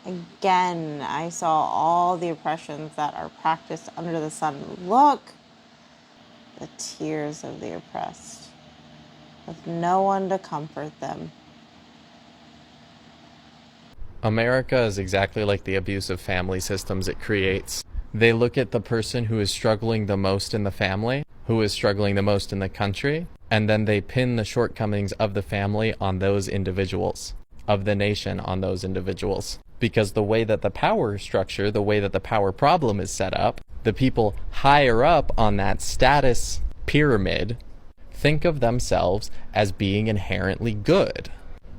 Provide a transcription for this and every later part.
Again, I saw all the oppressions that are practiced under the sun. Look, the tears of the oppressed, with no one to comfort them. America is exactly like the abusive family systems it creates. They look at the person who is struggling the most in the family, who is struggling the most in the country, and then they pin the shortcomings of the family on those individuals, of the nation on those individuals. Because the way that the power structure, the way that the power problem is set up, the people higher up on that status pyramid think of themselves as being inherently good.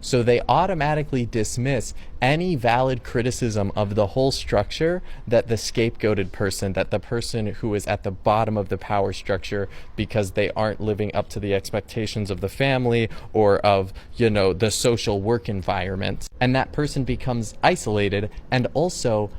So they automatically dismiss any valid criticism of the whole structure that the scapegoated person, that the person who is at the bottom of the power structure because they aren't living up to the expectations of the family or of, the social work environment. And that person becomes isolated and also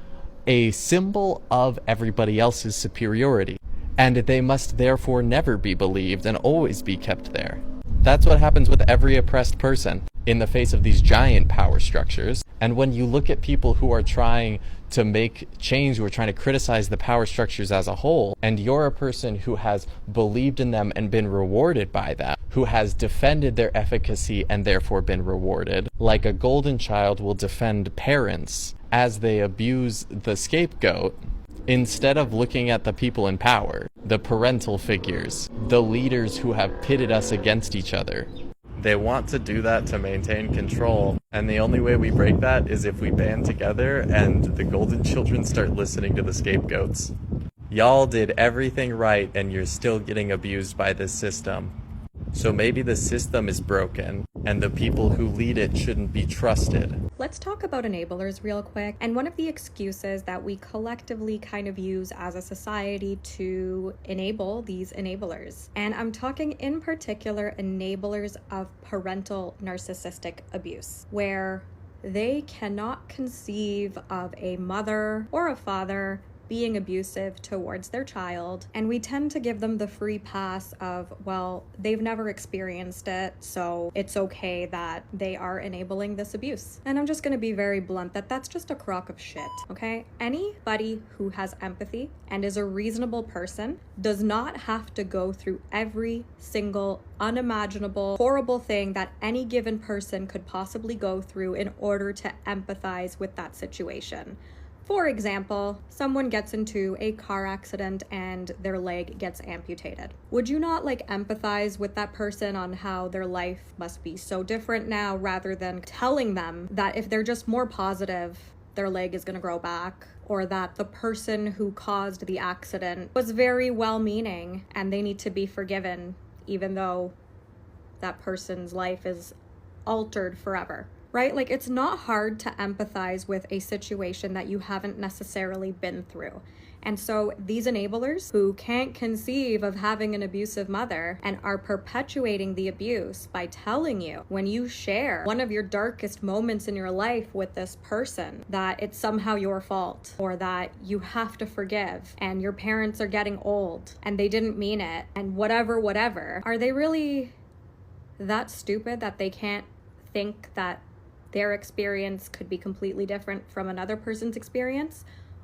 a symbol of everybody else's superiority. And they must therefore never be believed and always be kept there. That's what happens with every oppressed person in the face of these giant power structures. And when you look at people who are trying to make change, who are trying to criticize the power structures as a whole, and you're a person who has believed in them and been rewarded by that, who has defended their efficacy and therefore been rewarded, like a golden child will defend parents as they abuse the scapegoat, instead of looking at the people in power, the parental figures, the leaders who have pitted us against each other. They want to do that to maintain control, and the only way we break that is if we band together and the golden children start listening to the scapegoats. Y'all did everything right and you're still getting abused by this system. So maybe the system is broken and the people who lead it shouldn't be trusted. Let's talk about enablers real quick. And one of the excuses that we collectively kind of use as a society to enable these enablers. And I'm talking in particular enablers of parental narcissistic abuse, where they cannot conceive of a mother or a father being abusive towards their child, and we tend to give them the free pass of, well, they've never experienced it, so it's okay that they are enabling this abuse. And I'm just gonna be very blunt that that's just a crock of shit, okay? Anybody who has empathy and is a reasonable person does not have to go through every single unimaginable, horrible thing that any given person could possibly go through in order to empathize with that situation. For example, someone gets into a car accident and their leg gets amputated. Would you not empathize with that person on how their life must be so different now, rather than telling them that if they're just more positive, their leg is gonna grow back, or that the person who caused the accident was very well-meaning and they need to be forgiven, even though that person's life is altered forever? Right? It's not hard to empathize with a situation that you haven't necessarily been through. And so these enablers who can't conceive of having an abusive mother and are perpetuating the abuse by telling you, when you share one of your darkest moments in your life with this person, that it's somehow your fault, or that you have to forgive and your parents are getting old and they didn't mean it, and whatever. Are they really that stupid that they can't think that their experience could be completely different from another person's experience?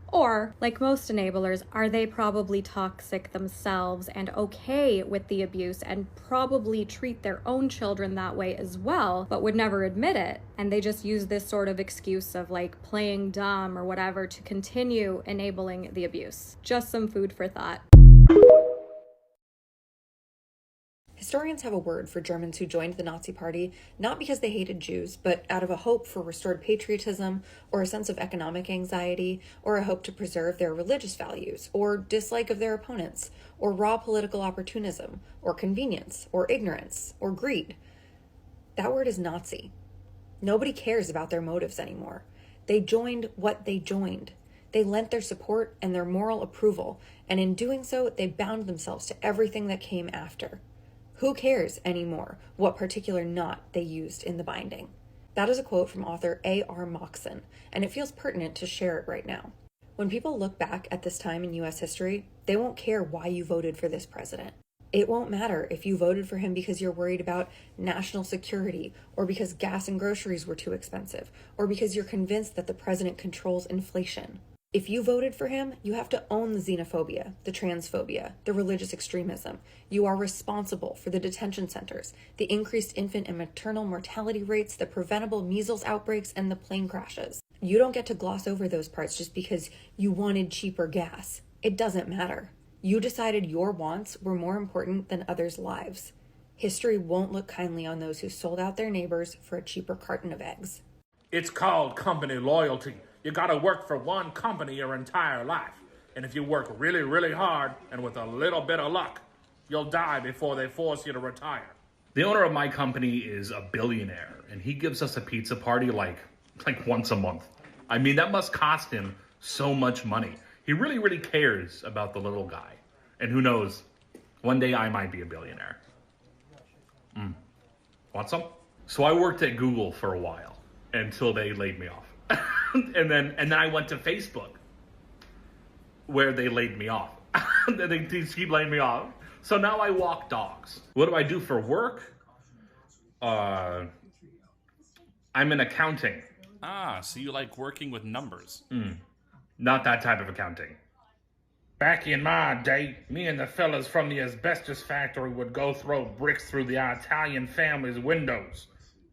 Or, like most enablers, are they probably toxic themselves and okay with the abuse and probably treat their own children that way as well, but would never admit it? And they just use this sort of excuse of playing dumb or whatever to continue enabling the abuse. Just some food for thought. Historians have a word for Germans who joined the Nazi Party, not because they hated Jews, but out of a hope for restored patriotism, or a sense of economic anxiety, or a hope to preserve their religious values, or dislike of their opponents, or raw political opportunism, or convenience, or ignorance, or greed. That word is Nazi. Nobody cares about their motives anymore. They joined what they joined. They lent their support and their moral approval, and in doing so, they bound themselves to everything that came after. Who cares anymore what particular knot they used in the binding? That is a quote from author A.R. Moxon, and it feels pertinent to share it right now. When people look back at this time in U.S. history, they won't care why you voted for this president. It won't matter if you voted for him because you're worried about national security, or because gas and groceries were too expensive, or because you're convinced that the president controls inflation. If you voted for him, you have to own the xenophobia, the transphobia, the religious extremism. You are responsible for the detention centers, the increased infant and maternal mortality rates, the preventable measles outbreaks, and the plane crashes. You don't get to gloss over those parts just because you wanted cheaper gas. It doesn't matter. You decided your wants were more important than others' lives. History won't look kindly on those who sold out their neighbors for a cheaper carton of eggs. It's called company loyalty. You gotta work for one company your entire life. And if you work really, really hard and with a little bit of luck, you'll die before they force you to retire. The owner of my company is a billionaire, and he gives us a pizza party like once a month. I mean, that must cost him so much money. He really, really cares about the little guy. And who knows, one day I might be a billionaire. Want some? So I worked at Google for a while until they laid me off. and then I went to Facebook, where they laid me off. They keep laying me off. So now I walk dogs. What do I do for work? I'm in accounting. Ah, so you like working with numbers. Not that type of accounting. Back in my day, me and the fellas from the asbestos factory would go throw bricks through the Italian family's windows.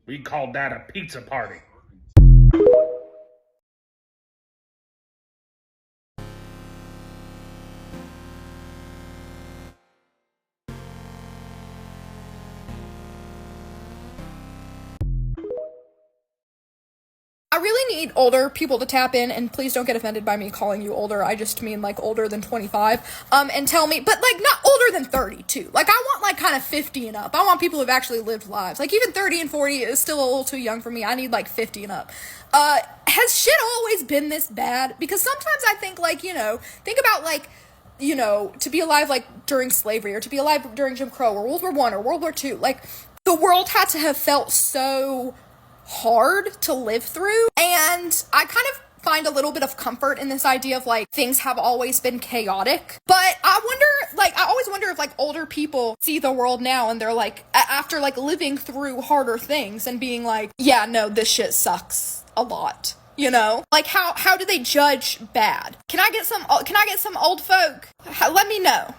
We called that a pizza party. I really need older people to tap in, and please don't get offended by me calling you older. I just mean like older than 25, and tell me, but like not older than 30 too. Like I want like kind of 50 and up. I want people who've actually lived lives. Like even 30 and 40 is still a little too young for me. I need like 50 and up. Has shit always been this bad? Because sometimes I think like, think about like, to be alive like during slavery, or to be alive during Jim Crow or World War I or World War II. Like the world had to have felt so hard to live through, and I kind of find a little bit of comfort in this idea of like things have always been chaotic. But I always wonder if like older people see the world now and they're like after like living through harder things and being like, yeah, no, this shit sucks a lot. Like how do they judge bad? Can I get some old folk? Let me know.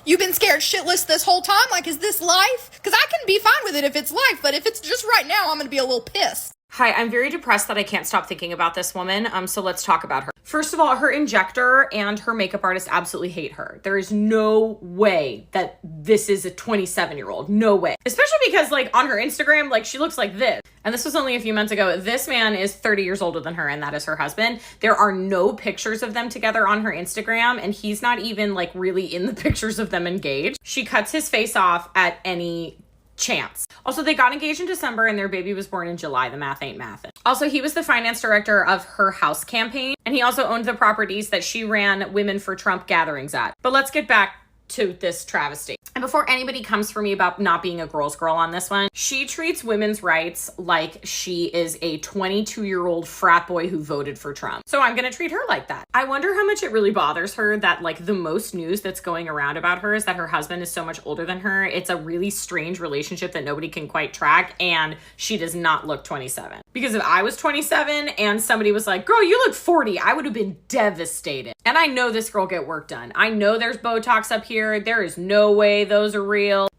You've been scared shitless this whole time? Like, is this life? Because I can be fine with it if it's life, but if it's just right now, I'm going to be a little pissed. Hi, I'm very depressed that I can't stop thinking about this woman, so let's talk about her. First of all, her injector and her makeup artist absolutely hate her. There is no way that this is a 27-year-old. No way. Especially because, like, on her Instagram, like, she looks like this. And this was only a few months ago. This man is 30 years older than her, and that is her husband. There are no pictures of them together on her Instagram, and he's not even, like, really in the pictures of them engaged. She cuts his face off at any chance. Also, they got engaged in December and their baby was born in July. The math ain't mathin'. Also, he was the finance director of her house campaign, and he also owned the properties that she ran Women for Trump gatherings at. But let's get back to this travesty. And before anybody comes for me about not being a girl's girl on this one, she treats women's rights like she is a 22-year-old frat boy who voted for Trump. So I'm gonna treat her like that. I wonder how much it really bothers her that like the most news that's going around about her is that her husband is so much older than her. It's a really strange relationship that nobody can quite track, and she does not look 27. Because if I was 27 and somebody was like, girl, you look 40, I would have been devastated. And I know this girl get work done. I know there's Botox up here. There is no way those are real.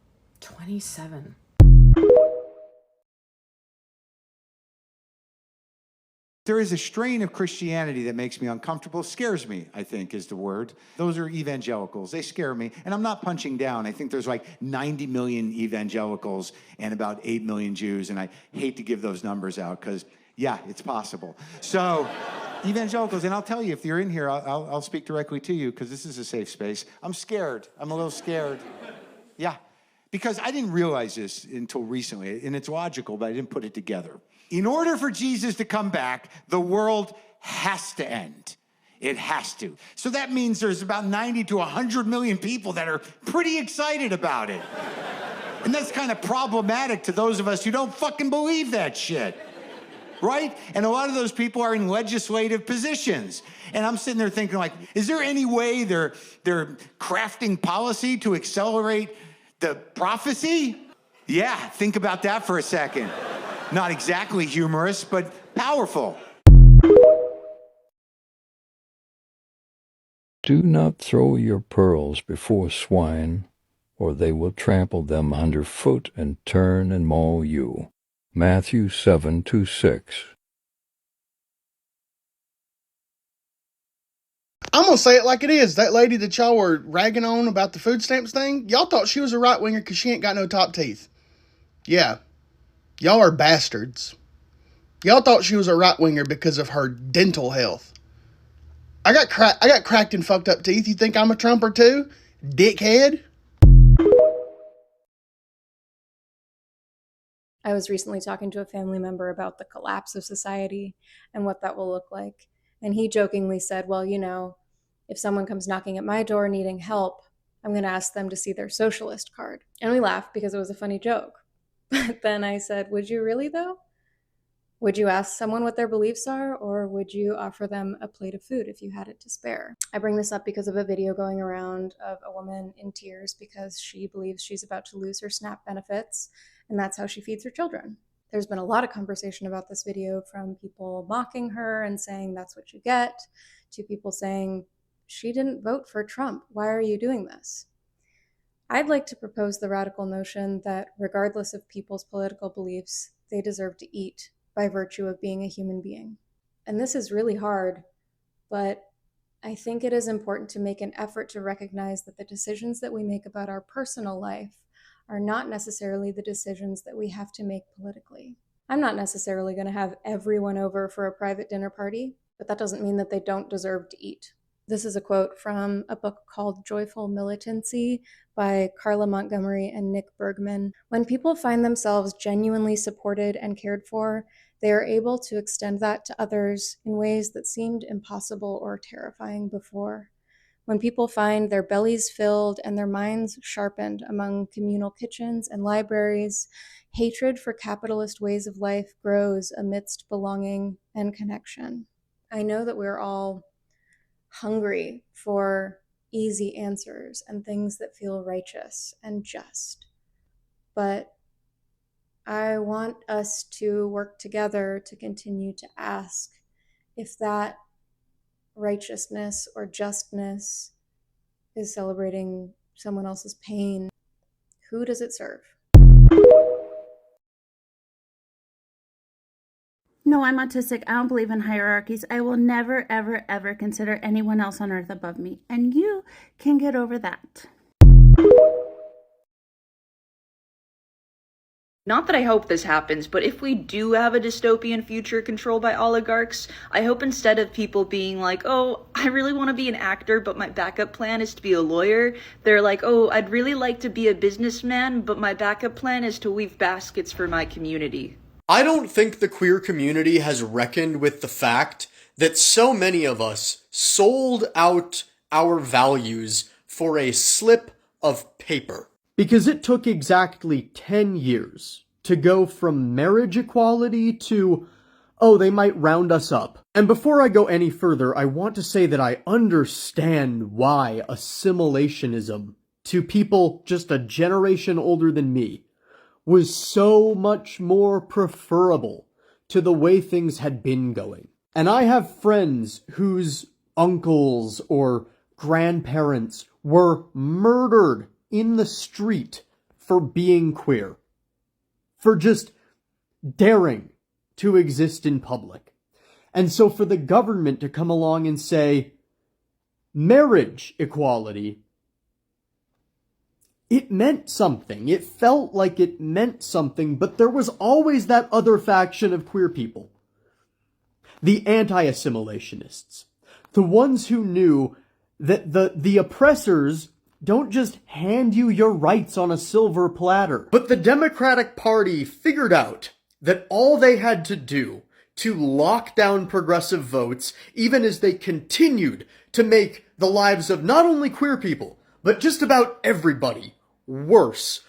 27. There is a strain of Christianity that makes me uncomfortable, scares me, I think is the word. Those are evangelicals. They scare me. And I'm not punching down. I think there's like 90 million evangelicals and about 8 million Jews. And I hate to give those numbers out because, yeah, it's possible. So evangelicals, and I'll tell you, if you're in here, I'll speak directly to you because this is a safe space. I'm scared. I'm a little scared. Yeah, because I didn't realize this until recently, and it's logical, but I didn't put it together. In order for Jesus to come back, the world has to end. It has to. So that means there's about 90 to 100 million people that are pretty excited about it. And that's kind of problematic to those of us who don't fucking believe that shit. right? And a lot of those people are in legislative positions. And I'm sitting there thinking, like, is there any way they're crafting policy to accelerate the prophecy? Yeah, think about that for a second. Not exactly humorous, but powerful. Do not throw your pearls before swine, or they will trample them underfoot and turn and maul you. Matthew 7:6. I'm going to say it like it is. That lady that y'all were ragging on about the food stamps thing, y'all thought she was a right-winger because she ain't got no top teeth. Yeah. Y'all are bastards. Y'all thought she was a right-winger because of her dental health. I got cracked and fucked up teeth. You think I'm a Trumper too? Dickhead? I was recently talking to a family member about the collapse of society and what that will look like. And he jokingly said, well, you know, if someone comes knocking at my door needing help, I'm going to ask them to see their socialist card. And we laughed because it was a funny joke. But then I said, would you really though? Would you ask someone what their beliefs are, or would you offer them a plate of food if you had it to spare? I bring this up because of a video going around of a woman in tears because she believes she's about to lose her SNAP benefits, and that's how she feeds her children. There's been a lot of conversation about this video, from people mocking her and saying that's what you get, to people saying, she didn't vote for Trump. Why are you doing this? I'd like to propose the radical notion that regardless of people's political beliefs, they deserve to eat by virtue of being a human being. And this is really hard, but I think it is important to make an effort to recognize that the decisions that we make about our personal life are not necessarily the decisions that we have to make politically. I'm not necessarily going to have everyone over for a private dinner party, but that doesn't mean that they don't deserve to eat. This is a quote from a book called Joyful Militancy by Carla Montgomery and Nick Bergman. When people find themselves genuinely supported and cared for, they are able to extend that to others in ways that seemed impossible or terrifying before. When people find their bellies filled and their minds sharpened among communal kitchens and libraries, hatred for capitalist ways of life grows amidst belonging and connection. I know that we're all hungry for easy answers and things that feel righteous and just. But I want us to work together to continue to ask if that righteousness or justness is celebrating someone else's pain. Who does it serve? No, I'm autistic. I don't believe in hierarchies. I will never, ever, ever consider anyone else on earth above me. And you can get over that. Not that I hope this happens, but if we do have a dystopian future controlled by oligarchs, I hope instead of people being like, oh, I really want to be an actor, but my backup plan is to be a lawyer, they're like, oh, I'd really like to be a businessman, but my backup plan is to weave baskets for my community. I don't think the queer community has reckoned with the fact that so many of us sold out our values for a slip of paper. Because it took exactly 10 years to go from marriage equality to, oh, they might round us up. And before I go any further, I want to say that I understand why assimilationism to people just a generation older than me was so much more preferable to the way things had been going. And I have friends whose uncles or grandparents were murdered in the street for being queer, for just daring to exist in public. And so for the government to come along and say, marriage equality, it meant something. It felt like it meant something, but there was always that other faction of queer people. The anti-assimilationists. The ones who knew that the oppressors don't just hand you your rights on a silver platter. But the Democratic Party figured out that all they had to do to lock down progressive votes, even as they continued to make the lives of not only queer people, but just about everybody worse,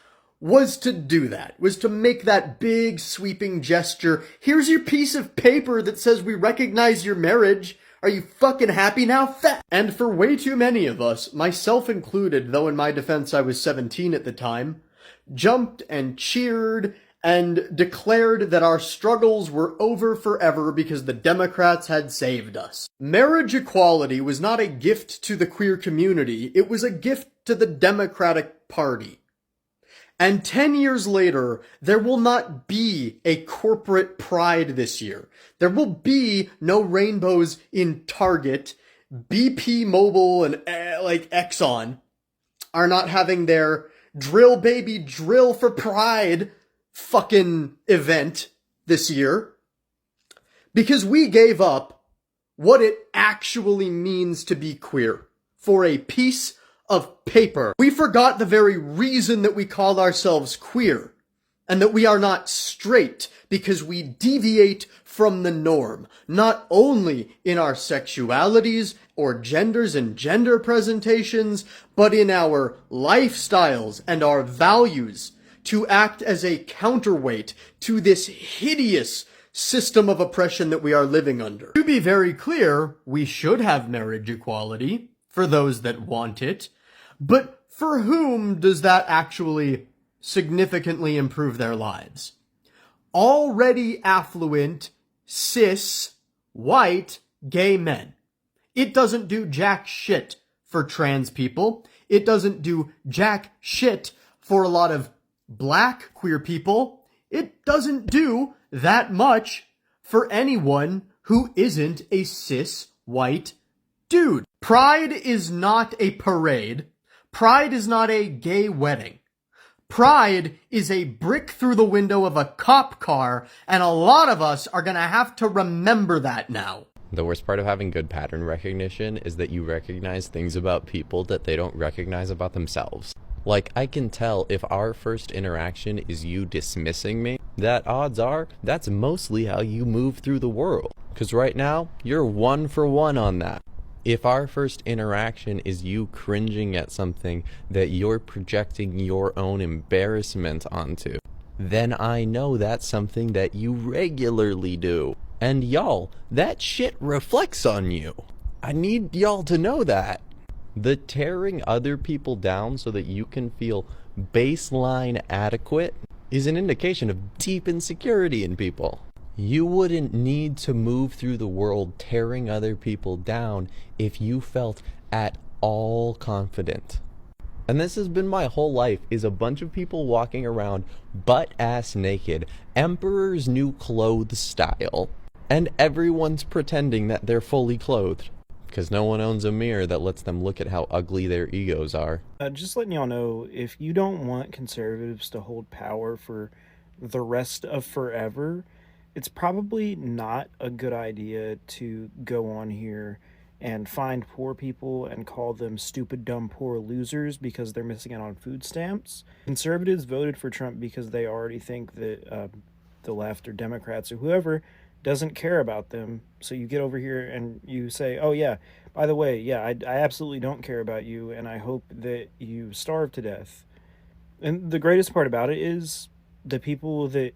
was to do that, was to make that big sweeping gesture. Here's your piece of paper that says we recognize your marriage. Are you fucking happy now, fat? And for way too many of us, myself included, though in my defense I was 17 at the time, jumped and cheered and declared that our struggles were over forever because the Democrats had saved us. Marriage equality was not a gift to the queer community, it was a gift to the Democratic Party. And 10 years later, there will not be a corporate pride this year. There will be no rainbows in Target. BP Mobile and Exxon are not having their drill baby drill for pride fucking event this year. Because we gave up what it actually means to be queer for a piece of paper. We forgot the very reason that we call ourselves queer, and that we are not straight because we deviate from the norm, not only in our sexualities or genders and gender presentations, but in our lifestyles and our values, to act as a counterweight to this hideous system of oppression that we are living under. To be very clear, we should have marriage equality for those that want it, but for whom does that actually significantly improve their lives? Already affluent, cis, white, gay men. It doesn't do jack shit for trans people. It doesn't do jack shit for a lot of black queer people. It doesn't do that much for anyone who isn't a cis, white dude. Pride is not a parade. Pride is not a gay wedding. Pride is a brick through the window of a cop car, and a lot of us are gonna have to remember that now. The worst part of having good pattern recognition is that you recognize things about people that they don't recognize about themselves. Like, I can tell if our first interaction is you dismissing me, that odds are that's mostly how you move through the world. Because right now, you're 1 for 1 on that. If our first interaction is you cringing at something that you're projecting your own embarrassment onto, then I know that's something that you regularly do. And y'all, that shit reflects on you. I need y'all to know that. The tearing other people down so that you can feel baseline adequate is an indication of deep insecurity in people. You wouldn't need to move through the world tearing other people down if you felt at all confident. And this has been my whole life, is a bunch of people walking around butt-ass naked, Emperor's New Clothes style. And everyone's pretending that they're fully clothed. Because no one owns a mirror that lets them look at how ugly their egos are. Just letting y'all know, if you don't want conservatives to hold power for the rest of forever, it's probably not a good idea to go on here and find poor people and call them stupid, dumb, poor losers because they're missing out on food stamps. Conservatives voted for Trump because they already think that the left or Democrats or whoever doesn't care about them. So you get over here and you say, oh yeah, by the way, yeah, I absolutely don't care about you, and I hope that you starve to death. And the greatest part about it is the people that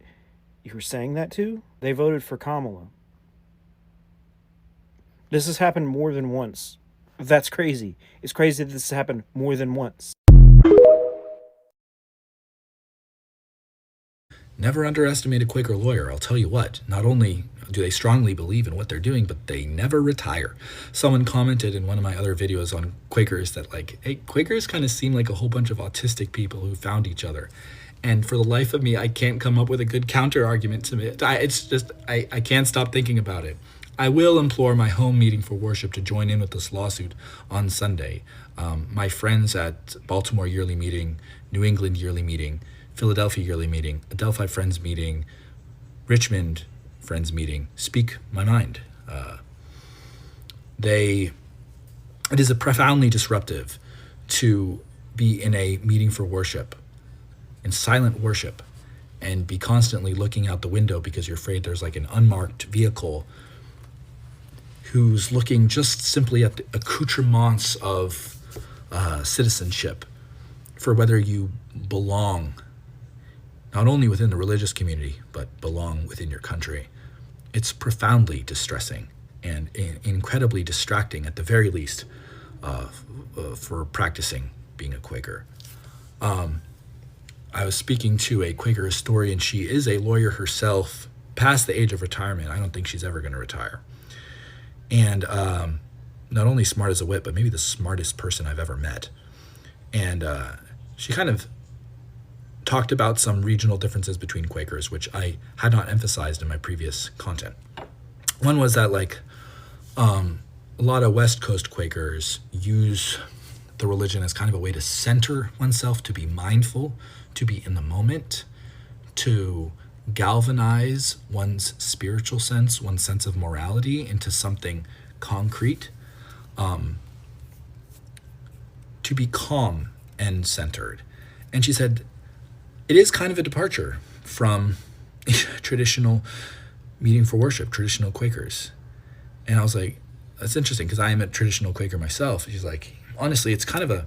you're saying that to, they voted for Kamala. This has happened more than once. That's crazy. It's crazy that this has happened more than once. Never underestimate a Quaker lawyer, I'll tell you what. Not only do they strongly believe in what they're doing, but they never retire. Someone commented in one of my other videos on Quakers that, like, hey, Quakers kind of seem like a whole bunch of autistic people who found each other. And for the life of me, I can't come up with a good counter-argument to it. I can't stop thinking about it. I will implore my home meeting for worship to join in with this lawsuit on Sunday. My friends at Baltimore Yearly Meeting, New England Yearly Meeting, Philadelphia Yearly Meeting, Adelphi Friends Meeting, Richmond Friends Meeting, speak my mind. It is a profoundly disruptive to be in a meeting for worship, in silent worship, and be constantly looking out the window because you're afraid there's like an unmarked vehicle who's looking just simply at the accoutrements of citizenship for whether you belong not only within the religious community, but belong within your country. It's profoundly distressing and incredibly distracting, at the very least, for practicing being a Quaker. I was speaking to a Quaker historian. She is a lawyer herself, past the age of retirement. I don't think she's ever going to retire. And not only smart as a whip, but maybe the smartest person I've ever met. And she kind of talked about some regional differences between Quakers, which I had not emphasized in my previous content. One was that, like, a lot of West Coast Quakers use the religion as kind of a way to center oneself, to be mindful, to be in the moment, to galvanize one's spiritual sense, one's sense of morality into something concrete, to be calm and centered. And she said, it is kind of a departure from traditional meeting for worship, traditional Quakers. And I was like, that's interesting, because I am a traditional Quaker myself. She's like, honestly, it's kind of a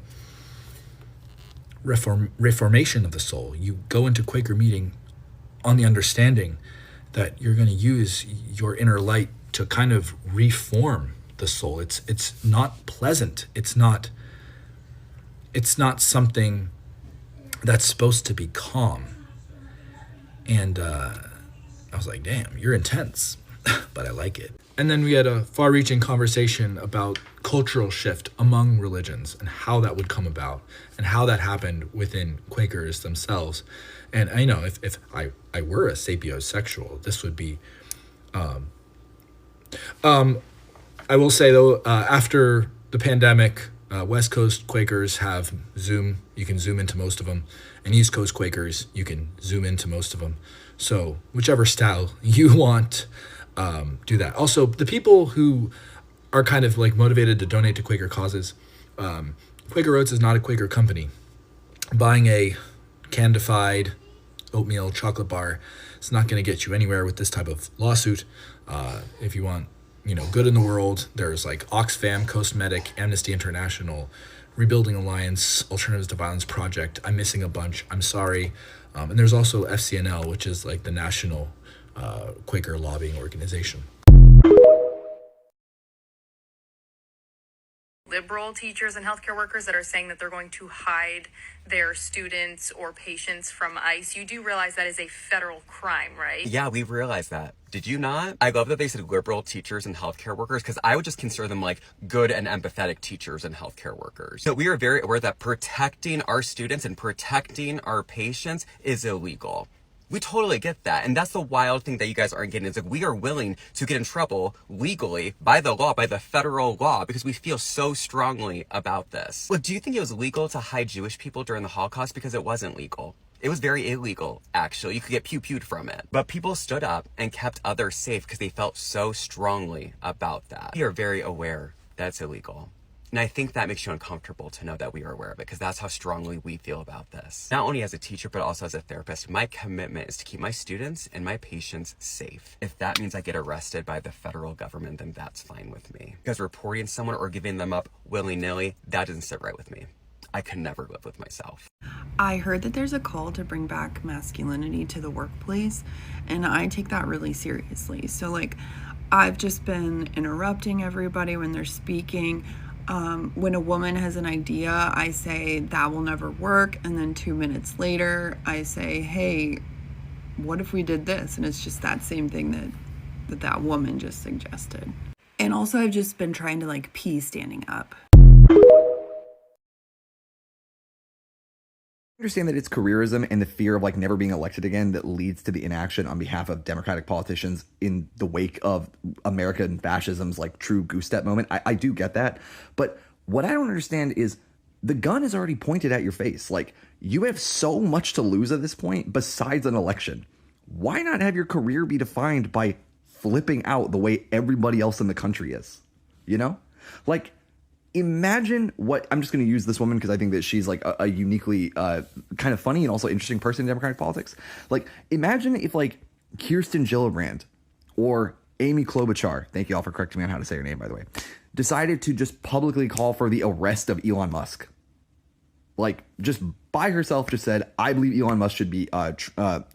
reformation of the soul. You go into Quaker meeting on the understanding that you're going to use your inner light to kind of reform the soul. It's not pleasant. It's not something that's supposed to be calm. And I was like, damn, you're intense, but I like it. And then we had a far-reaching conversation about cultural shift among religions and how that would come about and how that happened within Quakers themselves. And I know if I were a sapiosexual, this would be... I will say, though, after the pandemic, West Coast Quakers have Zoom. You can zoom into most of them. And East Coast Quakers, you can zoom into most of them. So whichever style you want, do that. Also, the people who are kind of like motivated to donate to Quaker causes, Quaker Oats is not a Quaker company. Buying a candified oatmeal chocolate bar is not going to get you anywhere with this type of lawsuit. If you want, good in the world, there's like Oxfam, Cosmetic, Amnesty International, Rebuilding Alliance, Alternatives to Violence Project. I'm missing a bunch. I'm sorry. And there's also FCNL, which is like the national Quaker lobbying organization. Liberal teachers and healthcare workers that are saying that they're going to hide their students or patients from ICE. You do realize that is a federal crime, right? Yeah, we realized that. Did you not? I love that they said liberal teachers and healthcare workers, because I would just consider them like good and empathetic teachers and healthcare workers. So we are very aware that protecting our students and protecting our patients is illegal. We totally get that. And that's the wild thing that you guys aren't getting. Is like we are willing to get in trouble legally by the law, by the federal law, because we feel so strongly about this. Well, do you think it was legal to hide Jewish people during the Holocaust? Because it wasn't legal. It was very illegal, actually. You could get pew-pewed from it. But people stood up and kept others safe because they felt so strongly about that. We are very aware that's illegal. And I think that makes you uncomfortable to know that we are aware of it, because that's how strongly we feel about this. Not only as a teacher, but also as a therapist, my commitment is to keep my students and my patients safe. If that means I get arrested by the federal government, then that's fine with me. Because reporting someone or giving them up willy-nilly, that doesn't sit right with me. I could never live with myself. I heard that there's a call to bring back masculinity to the workplace, and I take that really seriously. So, I've just been interrupting everybody when they're speaking. When a woman has an idea, I say that will never work, and then 2 minutes later I say, hey, what if we did this? And it's just that same thing that woman just suggested. And also I've just been trying to pee standing up. Understand that it's careerism and the fear of never being elected again that leads to the inaction on behalf of Democratic politicians in the wake of American fascism's true goose step moment. I do get that. But what I don't understand is the gun is already pointed at your face. You have so much to lose at this point besides an election. Why not have your career be defined by flipping out the way everybody else in the country is? Imagine what I'm just going to use this woman because I think that she's a uniquely kind of funny and also interesting person in Democratic politics. Imagine if Kirsten Gillibrand or Amy Klobuchar, thank you all for correcting me on how to say her name, by the way, decided to just publicly call for the arrest of Elon Musk. like just by herself just said, I believe Elon Musk should be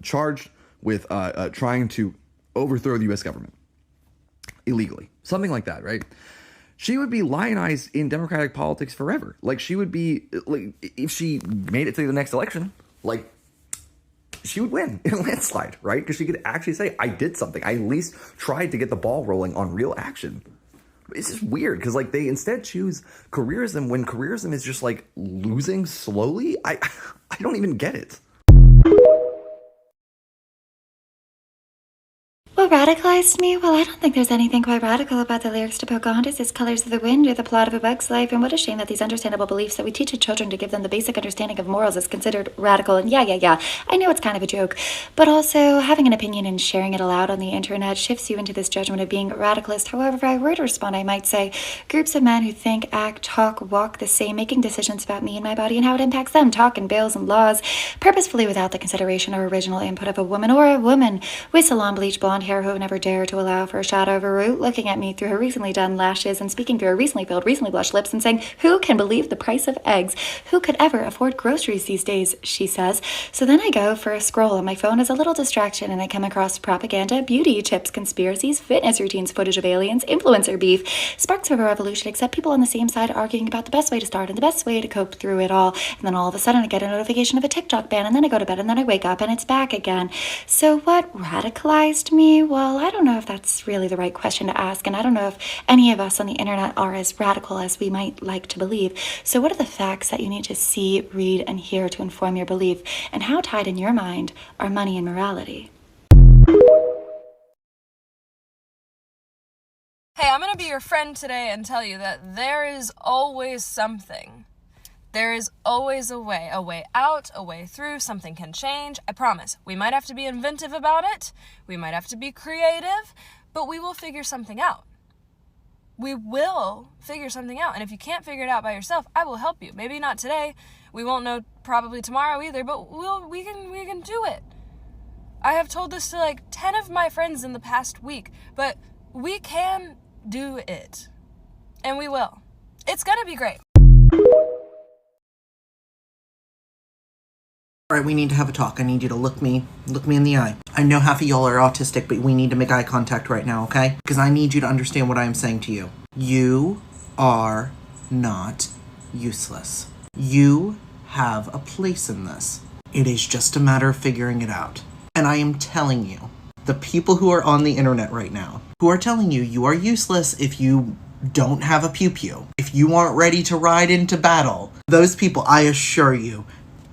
charged with trying to overthrow the U.S. government illegally. Something like that, right? She would be lionized in Democratic politics forever. Like, she would be, like, if she made it to the next election, like, she would win in a landslide, right? Because she could actually say, I did something. I at least tried to get the ball rolling on real action. It's just weird because, like, they instead choose careerism when careerism is just, like, losing slowly. I don't even get it. What radicalized me? Well, I don't think there's anything quite radical about the lyrics to Pocahontas' Colors of the Wind or the plot of A Bug's Life, and what a shame that these understandable beliefs that we teach our children to give them the basic understanding of morals is considered radical. And yeah, I know it's kind of a joke, but also having an opinion and sharing it aloud on the internet shifts you into this judgment of being radicalist. However, if I were to respond, I might say groups of men who think, act, talk, walk the same, making decisions about me and my body and how it impacts them, talk in bills and laws, purposefully without the consideration or original input of a woman with salon bleach blonde hair who would never dare to allow for a shadow of a root, looking at me through her recently done lashes and speaking through her recently filled, recently blushed lips and saying, who can believe the price of eggs? Who could ever afford groceries these days, she says. So then I go for a scroll on my phone as a little distraction and I come across propaganda, beauty tips, conspiracies, fitness routines, footage of aliens, influencer beef, sparks of a revolution, except people on the same side arguing about the best way to start and the best way to cope through it all. And then all of a sudden I get a notification of a TikTok ban and then I go to bed and then I wake up and it's back again. So what radicalized me? Well, I don't know if that's really the right question to ask, and I don't know if any of us on the internet are as radical as we might like to believe. So what are the facts that you need to see, read, and hear to inform your belief, and how tied in your mind are money and morality? Hey, I'm gonna be your friend today and tell you that there is always something. There is always a way out, a way through. Something can change. I promise. We might have to be inventive about it. We might have to be creative, but we will figure something out. We will figure something out. And if you can't figure it out by yourself, I will help you. Maybe not today. We won't know probably tomorrow either, but we can do it. I have told this to like 10 of my friends in the past week, but we can do it. And we will. It's gonna be great. All right, we need to have a talk. I need you to look me in the eye. I know half of y'all are autistic, but we need to make eye contact right now, okay? Because I need you to understand what I am saying to you. You are not useless. You have a place in this. It is just a matter of figuring it out. And I am telling you, the people who are on the internet right now, who are telling you you are useless if you don't have a pew-pew, if you aren't ready to ride into battle, those people, I assure you,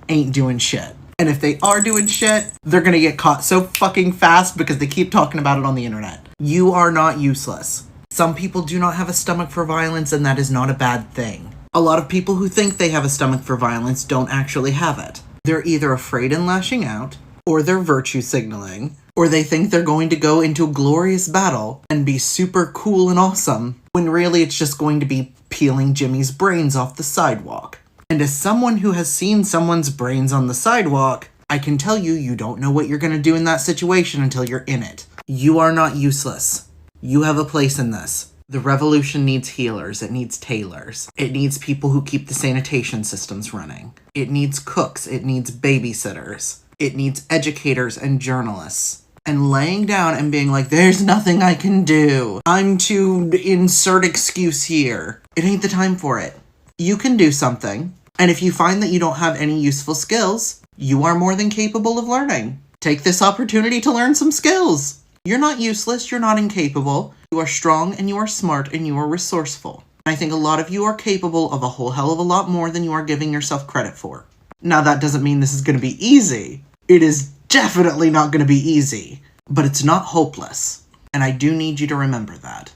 ain't doing shit. And if they are doing shit, they're gonna get caught so fucking fast because they keep talking about it on the internet. You are not useless. Some people do not have a stomach for violence, and that is not a bad thing. A lot of people who think they have a stomach for violence don't actually have it. They're either afraid and lashing out, or they're virtue signaling, or they think they're going to go into a glorious battle and be super cool and awesome, when really it's just going to be peeling Jimmy's brains off the sidewalk. And as someone who has seen someone's brains on the sidewalk, I can tell you, you don't know what you're going to do in that situation until you're in it. You are not useless. You have a place in this. The revolution needs healers. It needs tailors. It needs people who keep the sanitation systems running. It needs cooks. It needs babysitters. It needs educators and journalists. And laying down and being like, there's nothing I can do. I'm to insert excuse here. It ain't the time for it. You can do something. And if you find that you don't have any useful skills, you are more than capable of learning. Take this opportunity to learn some skills. You're not useless, you're not incapable. You are strong and you are smart and you are resourceful. I think a lot of you are capable of a whole hell of a lot more than you are giving yourself credit for. Now that doesn't mean this is going to be easy. It is definitely not going to be easy. But it's not hopeless. And I do need you to remember that.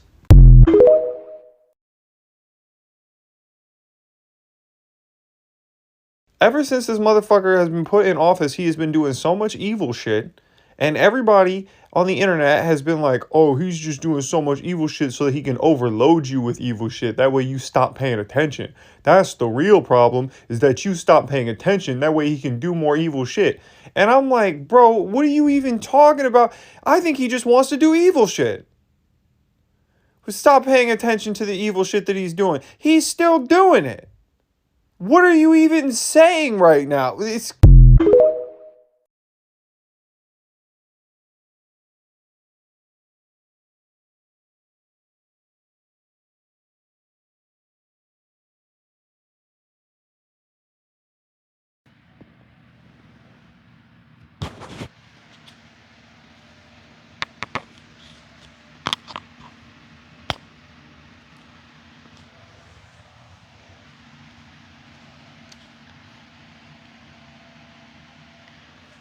Ever since this motherfucker has been put in office, he has been doing so much evil shit. And everybody on the internet has been like, oh, he's just doing so much evil shit so that he can overload you with evil shit. That way you stop paying attention. That's the real problem, is that you stop paying attention. That way he can do more evil shit. And I'm like, bro, what are you even talking about? I think he just wants to do evil shit. But stop paying attention to the evil shit that he's doing. He's still doing it. What are you even saying right now? It's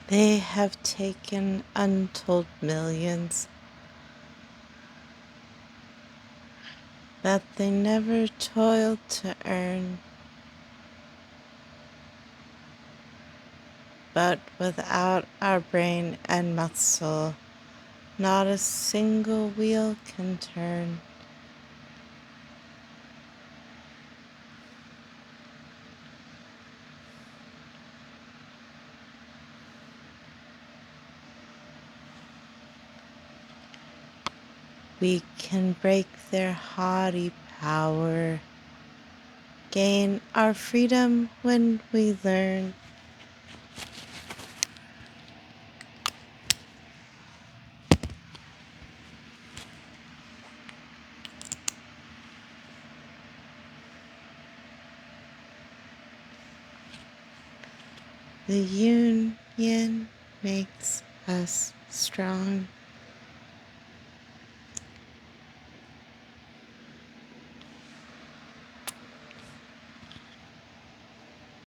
They have taken untold millions that they never toiled to earn, but without our brain and muscle, not a single wheel can turn. We can break their haughty power, gain our freedom when we learn. The union makes us strong.